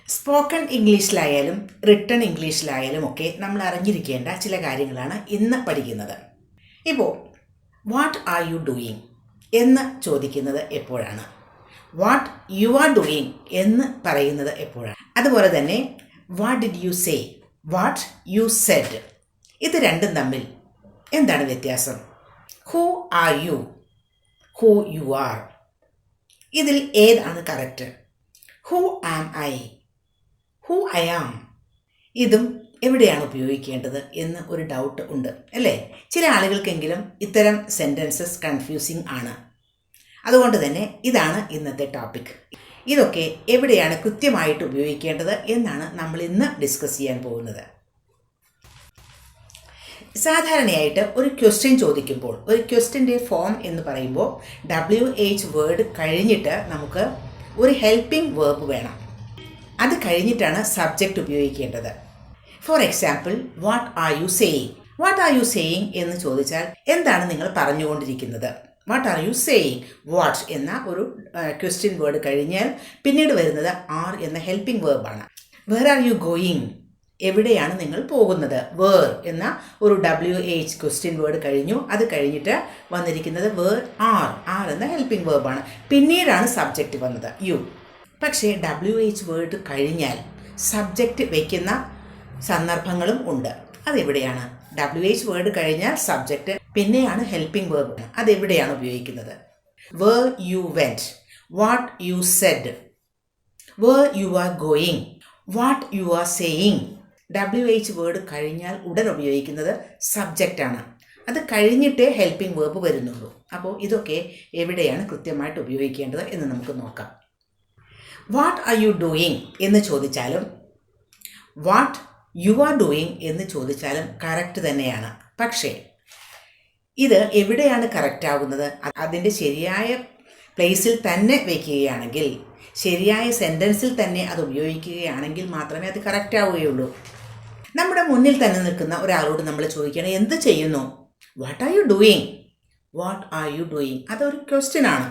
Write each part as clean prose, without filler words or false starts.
Spoken ഇംഗ്ലീഷിലായാലും written ഇംഗ്ലീഷിലായാലും ഒക്കെ നമ്മൾ അറിഞ്ഞിരിക്കേണ്ട ചില കാര്യങ്ങളാണ് ഇന്ന് പഠിക്കുന്നത്. ഇപ്പോൾ വാട്ട് ആർ യു ഡൂയിങ് എന്ന് ചോദിക്കുന്നത് എപ്പോഴാണ്? വാട്ട് യു ആർ ഡൂയിങ് എന്ന് പറയുന്നത് എപ്പോഴാണ്? അതുപോലെ തന്നെ what did you say, what you said, ഇത് രണ്ടും തമ്മിൽ എന്താണ് വ്യത്യാസം? Who are you, who you are, ഇതിൽ ഏതാണ് correct? Who am I, who I am, ഇതും എവിടെയാണ് ഉപയോഗിക്കേണ്ടത് എന്ന് ഒരു ഡൗട്ട് ഉണ്ട് അല്ലേ? ചില ആളുകൾക്കെങ്കിലും ഇത്തരം സെൻറ്റൻസസ് കൺഫ്യൂസിങ് ആണ്. അതുകൊണ്ട് തന്നെ ഇതാണ് ഇന്നത്തെ ടോപ്പിക്. ഇതൊക്കെ എവിടെയാണ് കൃത്യമായിട്ട് ഉപയോഗിക്കേണ്ടത് എന്നാണ് നമ്മൾ ഇന്ന് ഡിസ്കസ് ചെയ്യാൻ പോകുന്നത്. സാധാരണയായിട്ട് ഒരു ക്വസ്റ്റ്യൻ ചോദിക്കുമ്പോൾ, ഒരു ക്വസ്റ്റ്യൻ്റെ ഫോം എന്ന് പറയുമ്പോൾ WH വേർഡ് കഴിഞ്ഞിട്ട് നമുക്ക് ഒരു ഹെൽപ്പിംഗ് വേർബ് വേണം. അത് കഴിഞ്ഞിട്ടാണ് സബ്ജക്റ്റ് ഉപയോഗിക്കേണ്ടത്. For example, what are you saying. What are you saying എന്ന് ചോദിച്ചാൽ എന്താണ് നിങ്ങൾ പറഞ്ഞുകൊണ്ടിരിക്കുന്നത്? What are you saying, what എന്ന ഒരു ക്വസ്റ്റ്യൻ വേർഡ് കഴിഞ്ഞാൽ പിന്നീട് വരുന്നത് ആർ എന്ന ഹെൽപ്പിംഗ് വേർബാണ്. വേർ ആർ യു ഗോയിങ്, എവിടെയാണ് നിങ്ങൾ പോകുന്നത്? വേർ എന്ന ഒരു WH ക്വസ്റ്റ്യൻ വേർഡ് കഴിഞ്ഞു. അത് കഴിഞ്ഞിട്ട് വന്നിരിക്കുന്നത് വേർ ആർ, ആർ എന്ന ഹെൽപ്പിംഗ് വേർബാണ്. പിന്നീടാണ് സബ്ജക്റ്റ് വന്നത് യു. പക്ഷേ WH വേർഡ് കഴിഞ്ഞാൽ സബ്ജക്റ്റ് വയ്ക്കുന്ന സന്ദർഭങ്ങളും ഉണ്ട്. അതെവിടെയാണ്? WH വേർഡ് കഴിഞ്ഞാൽ സബ്ജക്റ്റ്, പിന്നെയാണ് ഹെൽപ്പിംഗ് വേർബ്. അതെവിടെയാണ് ഉപയോഗിക്കുന്നത്? Where you went, what you said, where you are going, what you are saying. WH word കഴിഞ്ഞാൽ ഉടൻ ഉപയോഗിക്കുന്നത് സബ്ജക്റ്റാണ്. അത് കഴിഞ്ഞിട്ടേ ഹെൽപ്പിംഗ് വേർബ് വരുന്നുള്ളൂ. അപ്പോൾ ഇതൊക്കെ എവിടെയാണ് കൃത്യമായിട്ട് ഉപയോഗിക്കേണ്ടത് എന്ന് നമുക്ക് നോക്കാം. വാട്ട് ആർ യു ഡൂയിങ് എന്ന് ചോദിച്ചാലും വാട്ട് യു ആർ ഡൂയിങ് എന്ന് ചോദിച്ചാലും കറക്റ്റ് തന്നെയാണ്. പക്ഷേ ഇത് എവിടെയാണ് കറക്റ്റ് ആകുന്നത്? അതിൻ്റെ ശരിയായ പ്ലേസിൽ തന്നെ വയ്ക്കുകയാണെങ്കിൽ, ശരിയായ സെൻറ്റൻസിൽ തന്നെ അത് ഉപയോഗിക്കുകയാണെങ്കിൽ മാത്രമേ അത് കറക്റ്റ് ആവുകയുള്ളൂ. നമ്മുടെ മുന്നിൽ തന്നെ നിൽക്കുന്ന ഒരാളോട് നമ്മൾ ചോദിക്കണം, എന്ത് ചെയ്യുന്നു? What are you doing, what are you doing. അതൊരു ക്വസ്റ്റ്യൻ ആണ്.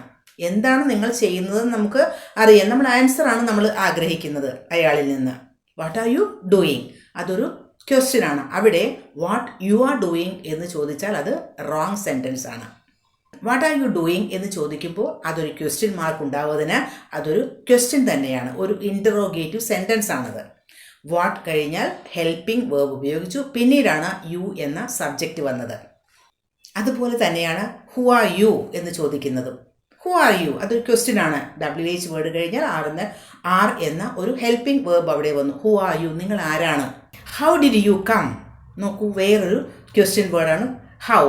എന്താണ് നിങ്ങൾ ചെയ്യുന്നത് നമുക്ക് അറിയാം. നമ്മൾ ആൻസറാണ് നമ്മൾ ആഗ്രഹിക്കുന്നത് അയാളിൽ നിന്ന്. വാട്ട് ആർ യു ഡൂയിങ്, അതൊരു ക്വസ്റ്റ്യൻ ആണ്. അവിടെ വാട്ട് യു ആർ ഡൂയിങ് എന്ന് ചോദിച്ചാൽ അത് റോങ് സെൻറ്റൻസ് ആണ്. വാട്ട് ആർ യു ഡൂയിങ് എന്ന് ചോദിക്കുമ്പോൾ അതൊരു ക്വസ്റ്റ്യൻ മാർക്ക് ഉണ്ടാവുന്നതിന് അതൊരു ക്വസ്റ്റ്യൻ തന്നെയാണ്, ഒരു ഇൻറ്ററോഗേറ്റീവ് സെൻറ്റൻസ് ആണത്. വാട്ട് കഴിഞ്ഞാൽ ഹെൽപ്പിംഗ് വേർബ് ഉപയോഗിച്ചു, പിന്നീടാണ് യു എന്ന സബ്ജക്റ്റ് വന്നത്. അതുപോലെ തന്നെയാണ് ഹു ആർ യു എന്ന് ചോദിക്കുന്നതും. ഹു ആർ യു അതൊരു ക്വസ്റ്റ്യൻ ആണ്. WH വേർഡ് കഴിഞ്ഞാൽ ആർ എന്ന ഒരു ഹെൽപ്പിംഗ് വേർബ് അവിടെ വന്നു. ഹു ആർ യു, നിങ്ങൾ ആരാണ്? ഹൗ ഡിഡ് യു കം, നോക്കൂ, വേറൊരു ക്വസ്റ്റ്യൻ വേർഡാണ് ഹൗ.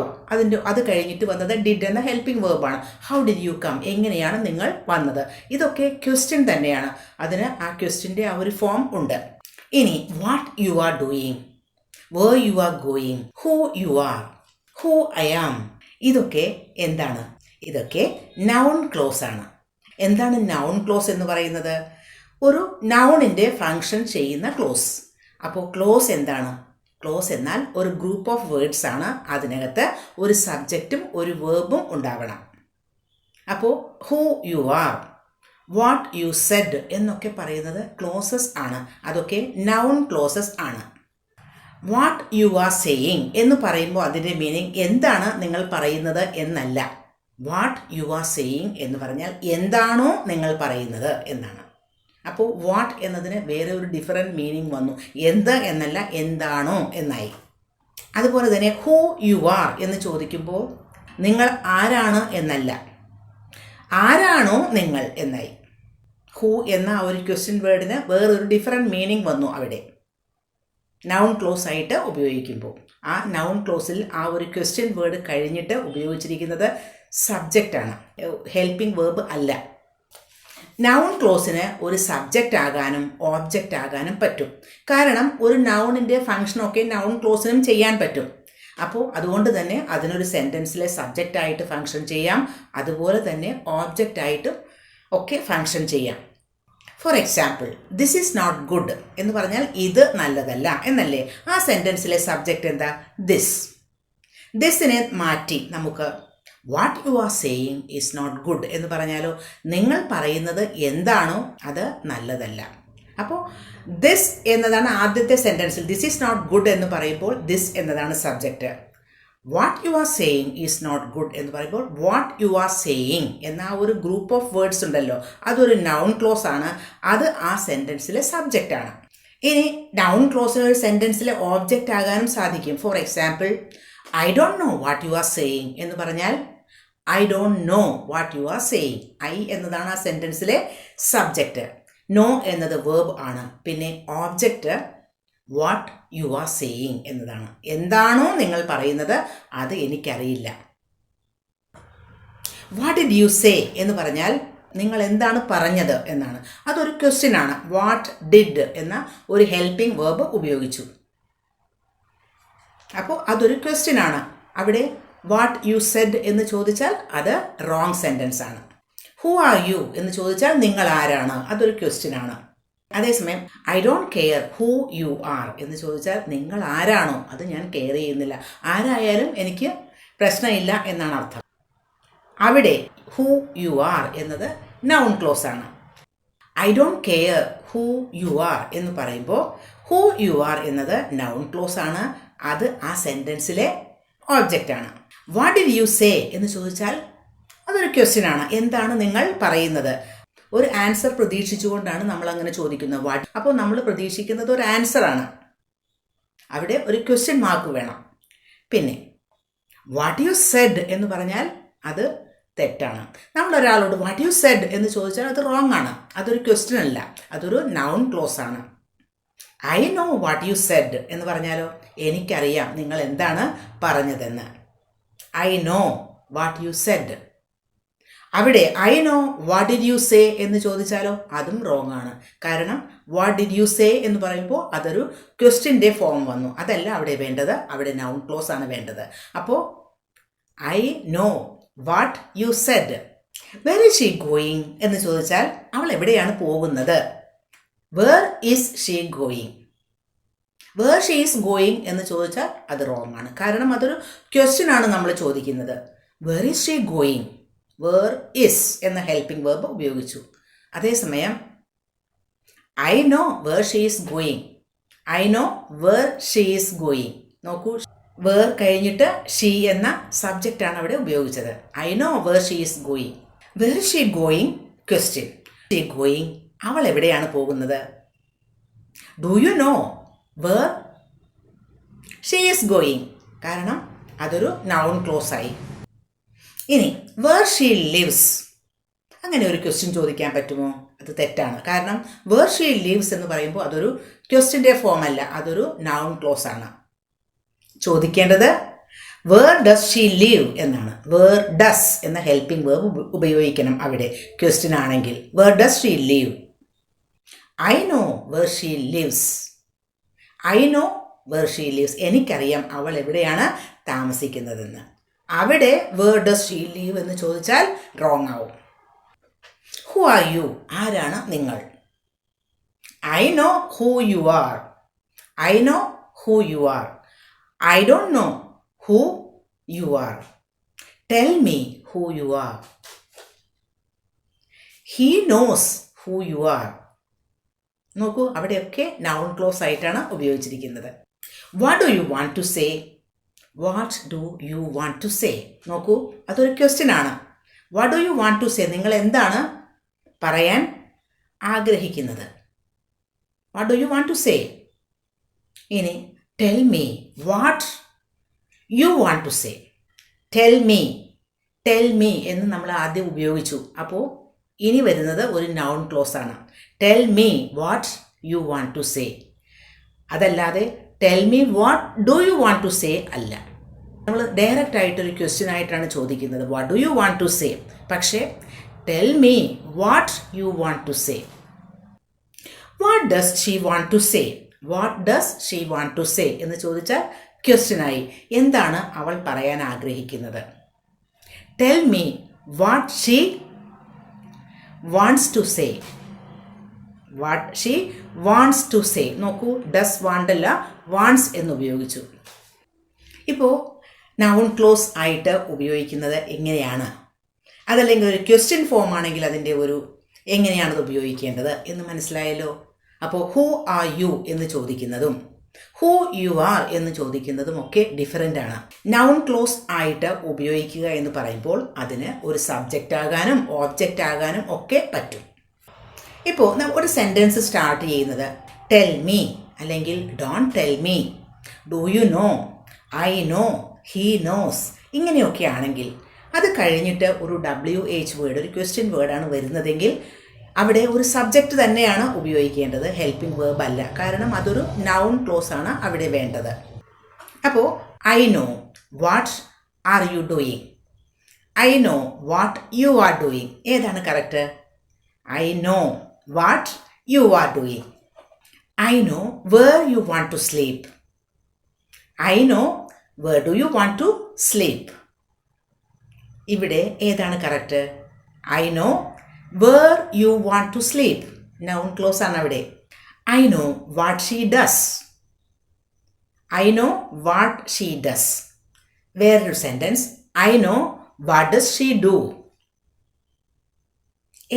അത് കഴിഞ്ഞിട്ട് വന്നത് ഡിഡ് എന്ന ഹെൽപ്പിംഗ് വേർബാണ്. ഹൗ ഡിഡ് യു കം, എങ്ങനെയാണ് നിങ്ങൾ വന്നത്? ഇതൊക്കെ ക്വസ്റ്റ്യൻ തന്നെയാണ്. അതിന് ആ ക്വസ്റ്റ്യൻ്റെ ആ ഒരു ഫോം ഉണ്ട്. ഇനി what you are doing, where you are going, who you are, who I am, ഇതൊക്കെ എന്താണ്? ഇതൊക്കെ നൗൺ ക്ലോസ് ആണ്. എന്താണ് നൗൺ ക്ലോസ് എന്ന് പറയുന്നത്? ഒരു നൗണിൻ്റെ ഫങ്ഷൻ ചെയ്യുന്ന ക്ലോസ്. അപ്പോൾ ക്ലോസ് എന്താണ്? ക്ലോസ് എന്നാൽ ഒരു ഗ്രൂപ്പ് ഓഫ് വേർഡ്സ് ആണ്. അതിനകത്ത് ഒരു സബ്ജക്റ്റും ഒരു വേർബും ഉണ്ടാവണം. അപ്പോൾ who you R, what you Z എന്നൊക്കെ പറയുന്നത് ക്ലോസസ് ആണ്. അതൊക്കെ നൗൺ ക്ലോസസ് ആണ്. വാട്ട് യു ആർ സേയിങ് എന്ന് പറയുമ്പോൾ അതിൻ്റെ മീനിങ് എന്താണ് നിങ്ങൾ പറയുന്നത് എന്നല്ല. വാട്ട് യു ആർ സേയിങ് എന്ന് പറഞ്ഞാൽ എന്താണോ നിങ്ങൾ പറയുന്നത് എന്നാണ്. അപ്പോൾ വാട്ട് എന്നതിന് വേറെ ഒരു ഡിഫറെൻറ്റ് മീനിങ് വന്നു. എന്ത് എന്നല്ല, എന്താണോ എന്നായി. അതുപോലെ തന്നെ ഹൂ യു ആർ എന്ന് ചോദിക്കുമ്പോൾ നിങ്ങൾ ആരാണ് എന്നല്ല, ആരാണോ നിങ്ങൾ എന്നായി. ഹൂ എന്ന ആ ഒരു ക്വസ്റ്റ്യൻ വേർഡിന് വേറൊരു ഡിഫറെൻറ്റ് മീനിങ് വന്നു അവിടെ നൗൺ ക്ലോസ് ആയിട്ട് ഉപയോഗിക്കുമ്പോൾ. ആ നൗൺ ക്ലോസിൽ ആ ഒരു ക്വസ്റ്റ്യൻ വേർഡ് കഴിഞ്ഞിട്ട് ഉപയോഗിച്ചിരിക്കുന്നത് സബ്ജക്റ്റാണ്, ഹെൽപ്പിംഗ് വേർബ് അല്ല. നൗൺ ക്ലോസിന് ഒരു സബ്ജക്റ്റ് ആകാനും ഓബ്ജക്റ്റ് ആകാനും പറ്റും. കാരണം ഒരു നൗണിൻ്റെ ഫങ്ഷനൊക്കെ നൗൺ ക്ലോസിനും ചെയ്യാൻ പറ്റും. അപ്പോൾ അതുകൊണ്ട് തന്നെ അതിനൊരു സെൻറ്റൻസിലെ സബ്ജക്റ്റായിട്ട് ഫങ്ഷൻ ചെയ്യാം, അതുപോലെ തന്നെ ഓബ്ജക്റ്റായിട്ടും ഒക്കെ ഫങ്ഷൻ ചെയ്യാം. For example, this is not good എന്ന് പറഞ്ഞാൽ ഇത് നല്ലതല്ല എന്നല്ലേ? ആ സെൻറ്റൻസിലെ സബ്ജക്റ്റ് എന്താ? ദിസ്. ദിസിനെ മാറ്റി നമുക്ക് what you are saying is not good എന്ന് പറഞ്ഞാലോ, നിങ്ങൾ പറയുന്നത് എന്താണോ അത് നല്ലതല്ല. അപ്പോൾ ദിസ് എന്നതാണ് ആദ്യത്തെ സെൻറ്റൻസിൽ. ദിസ് ഈസ് നോട്ട് ഗുഡ് എന്ന് പറയുമ്പോൾ ദിസ് എന്നതാണ് subject. What you are saying is not good എന്ന് പറയുമ്പോൾ വാട്ട് യു ആർ സേയിങ് എന്ന ആ ഒരു ഗ്രൂപ്പ് ഓഫ് വേർഡ്സ് ഉണ്ടല്ലോ, അതൊരു നൗൺ ക്ലോസ് ആണ്. അത് ആ സെൻറ്റൻസിലെ സബ്ജക്റ്റ് ആണ്. ഇനി നൗൺ ക്ലോസിന് ഒരു സെൻറ്റൻസിലെ ഓബ്ജക്റ്റ് ആകാനും സാധിക്കും. For example, I don't no what you are saying എന്ന് പറഞ്ഞാൽ I don't no what you are saying. I എന്നതാണ് ആ സെൻറ്റൻസിലെ സബ്ജക്റ്റ്. നോ എന്നത് വേർബ് ആണ്. പിന്നെ object what you are saying എന്നതാണ്. എന്താണോ നിങ്ങൾ പറയുന്നത് അത് എനിക്കറിയില്ല. വാട്ട് ഡിഡ് യു സേ എന്ന് പറഞ്ഞാൽ നിങ്ങൾ എന്താണ് പറഞ്ഞത് എന്നാണ്. അതൊരു ക്വസ്റ്റ്യൻ ആണ്. വാട്ട് ഡിഡ് എന്ന ഒരു ഹെൽപ്പിംഗ് വേർബ് ഉപയോഗിച്ചു. അപ്പോൾ അതൊരു ക്വസ്റ്റ്യൻ ആണ്. അവിടെ വാട്ട് യു സെഡ് എന്ന് ചോദിച്ചാൽ അത് റോങ് സെൻറ്റൻസ് ആണ്. ഹു ആർ യു എന്ന് ചോദിച്ചാൽ നിങ്ങൾ ആരാണ്, അതൊരു ക്വസ്റ്റ്യൻ ആണ്. അതേസമയം I don't care who you R എന്ന് ചോദിച്ചാൽ നിങ്ങൾ ആരാണോ അത് ഞാൻ കെയർ ചെയ്യുന്നില്ല, ആരായാലും എനിക്ക് പ്രശ്നമില്ല എന്നാണ് അർത്ഥം. അവിടെ ഹൂ യു ആർ എന്നത് നൗൺ ക്ലോസ് ആണ്. I don't care who you R എന്ന് പറയുമ്പോൾ ഹൂ യു ആർ എന്നത് നൗൺ ക്ലോസ് ആണ്. അത് ആ സെൻറ്റൻസിലെ ഓബ്ജക്റ്റ് ആണ്. വാട്ട് ഡിഡ് യു സേ എന്ന് ചോദിച്ചാൽ അതൊരു ക്വസ്റ്റ്യൻ ആണ്. എന്താണ് നിങ്ങൾ പറയുന്നത്? ഒരു ആൻസർ പ്രതീക്ഷിച്ചുകൊണ്ടാണ് നമ്മൾ അങ്ങനെ ചോദിക്കുന്നത് വാട്ട്. അപ്പോൾ നമ്മൾ പ്രതീക്ഷിക്കുന്നത് ഒരു ആൻസർ ആണ്. അവിടെ ഒരു ക്വസ്റ്റ്യൻ മാർക്ക് വേണം. പിന്നെ വാട്ട് യു സെഡ് എന്ന് പറഞ്ഞാൽ അത് തെറ്റാണ്. നമ്മളൊരാളോട് വാട്ട് യു സെഡ് എന്ന് ചോദിച്ചാൽ അത് റോങ് ആണ്. അതൊരു ക്വസ്റ്റ്യൻ അല്ല, അതൊരു നൗൺ ക്ലോസ് ആണ്. I know what you said എന്ന് പറഞ്ഞാലോ എനിക്കറിയാം നിങ്ങൾ എന്താണ് പറഞ്ഞതെന്ന്. I know what you said. അവിടെ I know what did you say എന്ന് ചോദിച്ചാലോ അതും റോങ് ആണ്. കാരണം വാട്ട് ഡിഡ് യു സേ എന്ന് പറയുമ്പോൾ അതൊരു ക്വസ്റ്റ്യൻ്റെ ഫോം വന്നു. അതല്ല അവിടെ വേണ്ടത്, അവിടെ നൗൺ ക്ലോസ് ആണ് വേണ്ടത്. അപ്പോൾ I know what you said. Where is she going എന്ന് ചോദിച്ചാൽ അവൾ എവിടെയാണ് പോകുന്നത്? Where is she going. Where she is going എന്ന് ചോദിച്ചാൽ അത് റോങ് ആണ്. കാരണം അതൊരു ക്വസ്റ്റ്യൻ ആണ് നമ്മൾ ചോദിക്കുന്നത്. Where is she going, where is എന്ന ഹെൽപ്പിംഗ് വേർബ് ഉപയോഗിച്ചു. അതേസമയം I know where she is going. I know where she is going. നോക്കൂ, വേർ കഴിഞ്ഞിട്ട് ഷീ എന്ന സബ്ജക്റ്റ് ആണ് അവിടെ ഉപയോഗിച്ചത്. I know where she is going. Where she going question. She going, അവൾ എവിടെയാണ് പോകുന്നത്? Do you know where she is going. കാരണം അതൊരു നൗൺ ക്ലോസ് ആയി. ഇനി വേർ ഷീ ലിവ്സ്, അങ്ങനെ ഒരു ക്വസ്റ്റ്യൻ ചോദിക്കാൻ പറ്റുമോ? അത് തെറ്റാണ്. കാരണം വേർ ഷീ ലിവ്സ് എന്ന് പറയുമ്പോൾ അതൊരു ക്വസ്റ്റ്യൻ്റെ ഫോം അല്ല, അതൊരു നൗൺ ക്ലോസ് ആണ്. ചോദിക്കേണ്ടത് വേർ ഡസ് ഷീ ലിവ് എന്നാണ്. വേർ ഡസ് എന്ന ഹെൽപ്പിംഗ് വേർബ് ഉപയോഗിക്കണം അവിടെ ക്വസ്റ്റ്യൻ ആണെങ്കിൽ. Where does she live. I know where she lives. I know where she lives. എനിക്കറിയാം അവൾ എവിടെയാണ് താമസിക്കുന്നതെന്ന്. അവിടെ വേർ ഡസ് ഷീ ലീവ് എന്ന് ചോദിച്ചാൽ റോങ് ആവും. ഹു ആർ യു, ആരാണ് നിങ്ങൾ? I know who you are. I know who you are. I don't know who you are. Tell me who you are. He knows who you are. നോക്കൂ, അവിടെയൊക്കെ noun clause ആയിട്ടാണ് ഉപയോഗിച്ചിരിക്കുന്നത്. What do you want to say. What do you want to say. നോക്കൂ, അതൊരു question ആണ്. What do you want to say, നിങ്ങൾ എന്താണ് പറയാൻ ആഗ്രഹിക്കുന്നത്? What do you want to say. ഇനി tell me what you want to say. Tell me, tell me എന്ന് നമ്മൾ ആദ്യം ഉപയോഗിച്ചു. അപ്പോൾ ഇനി വരുന്നത് ഒരു നൗൺ ക്ലോസ് ആണ്. Tell me what you want to say. അതല്ലാതെ tell me what do you want to say അല്ല. നമ്മൾ ഡയറക്റ്റ് ആയിട്ടൊരു ക്വസ്റ്റ്യൻ ആയിട്ടാണ് ചോദിക്കുന്നത് what do you want to say. പക്ഷേ tell me what you want to say. What does she want to say. What does she want to say എന്ന് ചോദിച്ചാൽ ക്വസ്റ്റ്യനായി. എന്താണ് അവൾ പറയാൻ ആഗ്രഹിക്കുന്നത്? Tell me what she wants to say. What she wants to say. നോക്കൂ, does വാണ്ടല്ല, wants എന്ന് ഉപയോഗിച്ചു. ഇപ്പോൾ നൗൺ ക്ലോസ് ആയിട്ട് ഉപയോഗിക്കുന്നത് എങ്ങനെയാണ്? അതല്ലെങ്കിൽ ഒരു ക്വസ്റ്റ്യൻ ഫോം ആണെങ്കിൽ അതിൻ്റെ ഒരു എങ്ങനെയാണത് ഉപയോഗിക്കേണ്ടത് എന്ന് മനസ്സിലായല്ലോ. അപ്പോൾ ഹൂ ആർ യു എന്ന് ചോദിക്കുന്നതും ഹൂ യു ആർ എന്ന് ചോദിക്കുന്നതും ഒക്കെ ഡിഫറൻ്റ് ആണ്. നൗൺ ക്ലോസ് ആയിട്ട് ഉപയോഗിക്കുക എന്ന് പറയുമ്പോൾ അതിന് ഒരു സബ്ജക്റ്റ് ആകാനും ഓബ്ജക്റ്റ് ആകാനും ഒക്കെ പറ്റും. ഇപ്പോൾ ഒരു സെൻറ്റൻസ് സ്റ്റാർട്ട് ചെയ്യുന്നത് ടെൽ മീ അല്ലെങ്കിൽ don't tell me, do you no, I know, he nose ഇങ്ങനെയൊക്കെ ആണെങ്കിൽ അത് കഴിഞ്ഞിട്ട് ഒരു WH വേർഡ്, ഒരു ക്വസ്റ്റ്യൻ വേർഡാണ് വരുന്നതെങ്കിൽ അവിടെ ഒരു സബ്ജക്റ്റ് തന്നെയാണ് ഉപയോഗിക്കേണ്ടത്, ഹെൽപ്പിംഗ് വേർബ് അല്ല. കാരണം അതൊരു നൗൺ ക്ലോസ് ആണ് അവിടെ വേണ്ടത്. അപ്പോൾ I know what are you doing, I know what you are doing. ഏതാണ് correct? I know what you are doing. I know where you want to sleep, I know where do you want to sleep. ഇവിടെ ഏതാണ് correct? I know where you want to sleep, noun clause ആണ് അവിടെ. I know what she does, I know what she does. വേറൊരു sentence I know what does she do.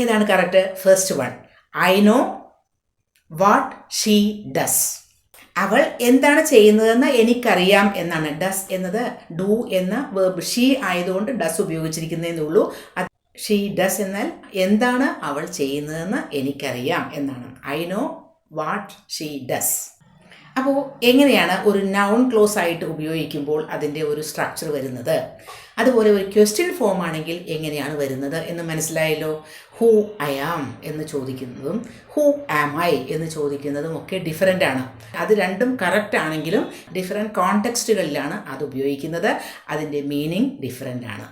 ഏതാണ് correct? First one I know what she does. അവൾ എന്താണ് ചെയ്യുന്നതെന്ന് എനിക്കറിയാം എന്നാണ്. Does എന്നത് ഡു എന്ന വേർബ് ഷീ ആയതുകൊണ്ട് ഡസ് ഉപയോഗിച്ചിരിക്കുന്നതേ ഉള്ളൂ. ഷീ ഡസ് എന്നാൽ എന്താണ് അവൾ ചെയ്യുന്നതെന്ന് എനിക്കറിയാം എന്നാണ്. I know what she does. അപ്പോൾ എങ്ങനെയാണ് ഒരു നൗൺ ക്ലോസ് ആയിട്ട് ഉപയോഗിക്കുമ്പോൾ അതിൻ്റെ ഒരു സ്ട്രക്ചർ വരുന്നത്, അതുപോലെ ഒരു ക്വസ്റ്റ്യൻ ഫോം ആണെങ്കിൽ എങ്ങനെയാണ് വരുന്നത് എന്ന് മനസ്സിലായല്ലോ. ഹൂ ഐ ആം എന്ന് ചോദിക്കുന്നതും ഹൂ ആം ഐ എന്ന് ചോദിക്കുന്നതും ഒക്കെ ഡിഫറൻ്റ് ആണ്. അത് രണ്ടും കറക്റ്റ് ആണെങ്കിലും ഡിഫറെൻറ്റ് കോണ്ടെക്സ്റ്റുകളിലാണ് അത് ഉപയോഗിക്കുന്നത്. അതിൻ്റെ മീനിങ് ഡിഫറൻ്റ് ആണ്.